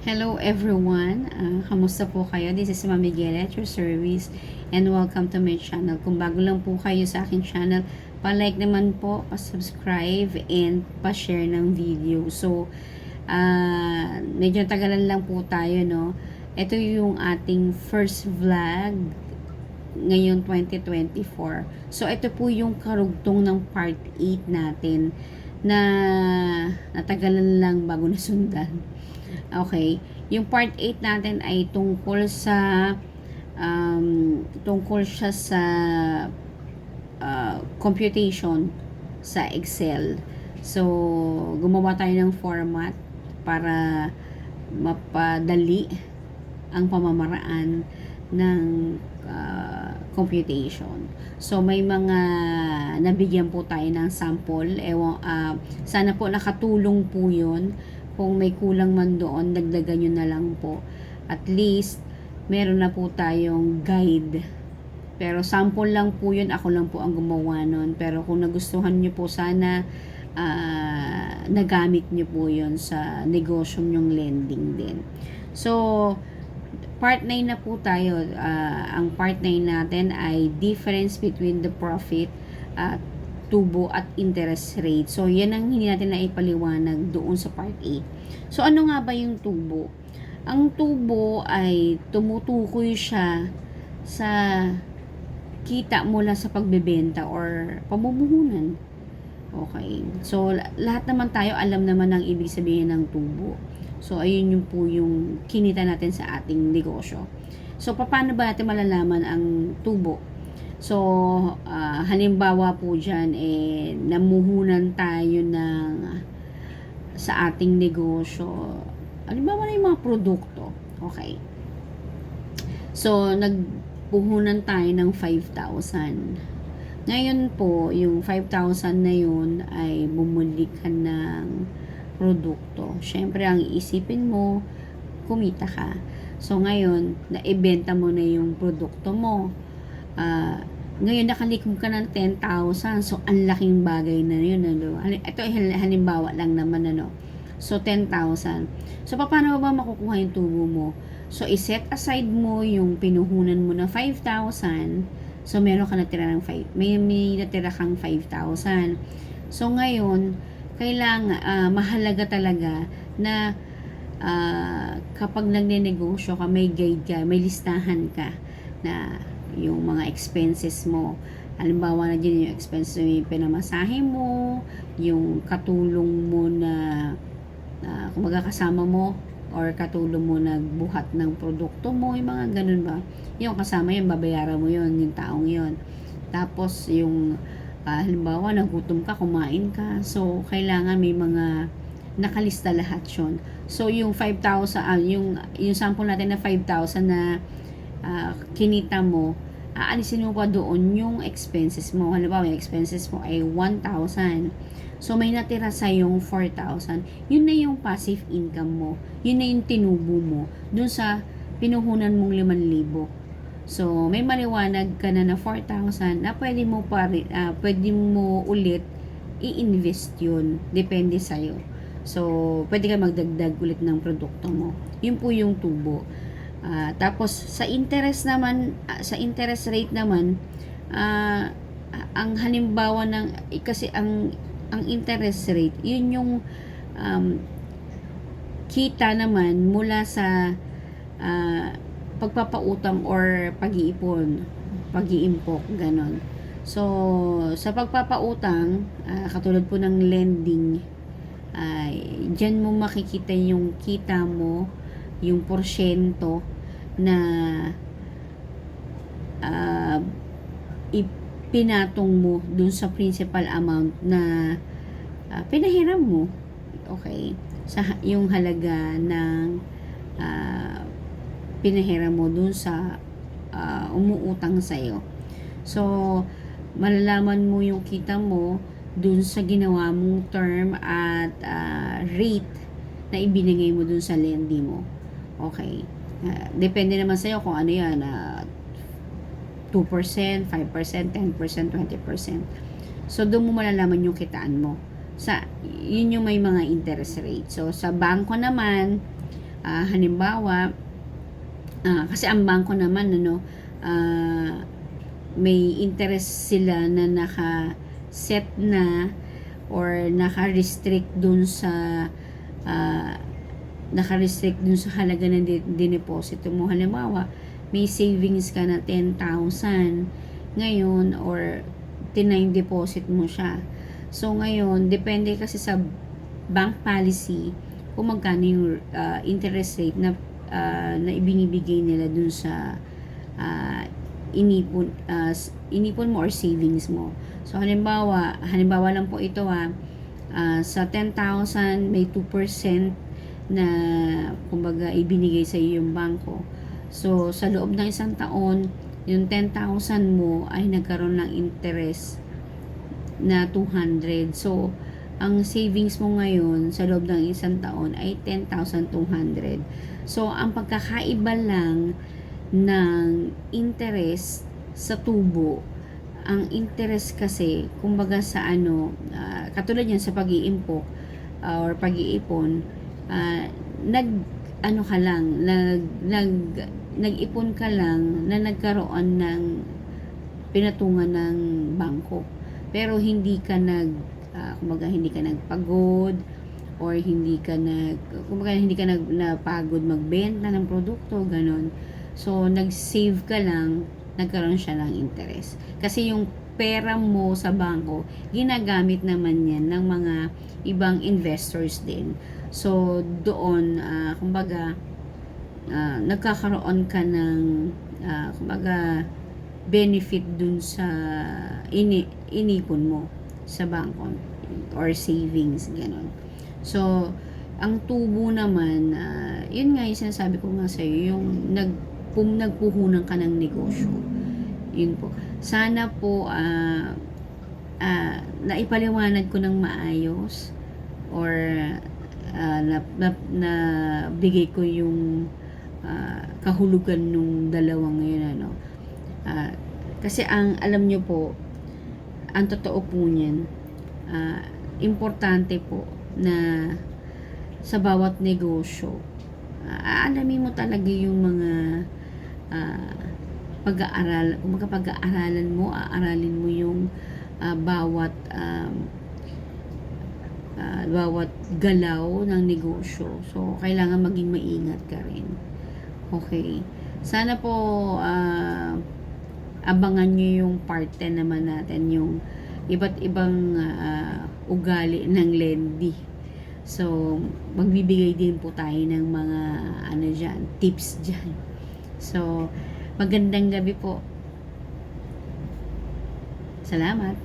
Hello everyone, kamusta po kayo? This is Mami Miguel at your service and welcome to my channel. Kung bago lang po kayo sa aking channel, pa-like naman po, pa-subscribe and pa-share ng video. So, medyo tagalan lang po tayo, no? Ito yung ating first vlog ngayon 2024. So, ito po yung karugtong ng part 8 natin na natagalan lang bago nasundan. Okay. Yung part 8 natin ay tungkol siya sa computation sa Excel. So, gumawa tayo ng format para mapadali ang pamamaraan ng computation. So, may mga nabigyan po tayo ng sample. Sana po nakatulong po yun. Kung may kulang man doon, dagdagan nyo na lang po. At least, meron na po tayong guide. Pero sample lang po yun, ako lang po ang gumawa nun. Pero kung nagustuhan nyo po, sana nagamit nyo po yun sa negosyo nyong lending din. So, part 9 na po tayo. Ang part 9 natin ay difference between the profit at tubo at interest rate. So, yan ang hindi natin na ipaliwanag doon sa part 8. So, ano nga ba yung tubo? Ang tubo ay tumutukoy siya sa kita mula sa pagbebenta or pamumuhunan. Okay. So, lahat naman tayo alam naman ang ibig sabihin ng tubo. So, ayun yung po yung kinita natin sa ating negosyo. So, paano ba natin malalaman ang tubo? So, halimbawa po dyan, namuhunan tayo sa ating negosyo. Halimbawa na yung mga produkto. Okay. So, nagpuhunan tayo ng 5,000. Ngayon po, yung 5,000 na yun ay bumuli ka ng produkto. Siyempre, ang iisipin mo, kumita ka. So, ngayon, naibenta mo na yung produkto mo. Ngayon nakalikom ka ng 10,000. So, ang laking bagay na yun. Ano? Ito ay halimbawa lang naman. Ano? So, 10,000. So, paano ba makukuha yung tubo mo? So, iset aside mo yung pinuhunan mo na 5,000. So, meron ka natira ng may natira kang 5,000. So, ngayon, kailangan, mahalaga talaga na kapag nagnenegosyo ka, may guide ka, may listahan ka na yung mga expenses mo. Halimbawa na dyan yung expenses yung pinamasahe mo, yung katulong mo na kung magkakasama mo or katulong mo nagbuhat ng produkto mo, yung mga ganun ba. Yung kasama yun, babayaran mo yun, yung taong yun. Tapos yung halimbawa nagutom ka, kumain ka. So, kailangan may mga nakalista lahat yun. So, yung 5,000, yung sample natin na 5,000 na kinita mo, aalisin mo pa doon yung expenses mo. Halimbawa, yung expenses mo ay 1,000. So, may natira sa yung 4,000. Yun na yung passive income mo. Yun na yung tinubo mo dun sa pinuhunan mong 5,000. So, may maliwanag ka na 4,000 na pwede mo ulit i-invest yun. Depende sa'yo. So, pwede ka magdagdag ulit ng produkto mo. Yun po yung tubo. Tapos sa interest rate naman, ang halimbawa kasi ang interest rate, yun yung kita naman mula sa pagpapautang or pag-iipon, pag-iimpok, ganon. So, sa pagpapautang, katulad po ng lending, dyan mo makikita yung kita mo, yung porsyento na ipinatong mo dun sa principal amount na pinahiram mo. Okay? Yung halaga ng pinahiram mo dun sa umuutang sa'yo. So, malalaman mo yung kita mo dun sa ginawa mong term at rate na ibinigay mo dun sa lending mo. Okay. Depende naman sa'yo kung ano yan. 2%, 5%, 10%, 20%. So, doon mo malalaman yung kitaan mo. Yun yung may mga interest rate. So, sa bangko naman, Halimbawa, kasi ang bangko naman, may interest sila na naka-set na or naka-restrict dun sa ah, halaga ng dineposito mo. Halimbawa, may savings ka na 10,000 ngayon or tinime deposit mo siya. So ngayon, depende kasi sa bank policy kung magkano yung interest rate na ibinibigay nila dun sa inipon mo or savings mo. So halimbawa lang po ito sa 10,000 may 2% na kumbaga ibinigay sa iyo yung bangko. So sa loob ng isang taon, yung 10,000 mo ay nagkaroon ng interest na 200. So ang savings mo ngayon sa loob ng isang taon ay 10,200. So ang pagkakaiba lang ng interest sa tubo, ang interest kasi kumbaga sa katulad yan sa pag-iimpok or pag-iipon, nag-ipon ka lang na nagkaroon ng pinatungan ng bangko, pero hindi ka hindi ka nagpagod or hindi ka napagod magbenta ng produkto, ganon. So nag-save ka lang, nagkaroon siya ng interest. Kasi yung pera mo sa bangko, ginagamit naman yan ng mga ibang investors din. So doon, nagkakaroon ka ng benefit dun sa inipon mo sa bangko or savings, ganon. So ang tubo naman, yun nga yung sinasabi ko nga sa'yo, yung nagpuhunan ka ng negosyo. Yun po. Sana po naipaliwanag ko ng maayos or na bigay ko yung kahulugan nung dalawang ngayon, kasi alam nyo po, ang totoo po niyan, importante po na sa bawat negosyo, aalamin mo talaga yung mga pag-aaralan mo, aaralin mo yung bawat galaw ng negosyo. So kailangan maging maingat ka rin. Okay. Sana po abangan nyo yung part 10 naman natin, yung iba't ibang ugali ng Lendy. So magbibigay din po tayo ng mga tips dyan. So magandang gabi po. Salamat.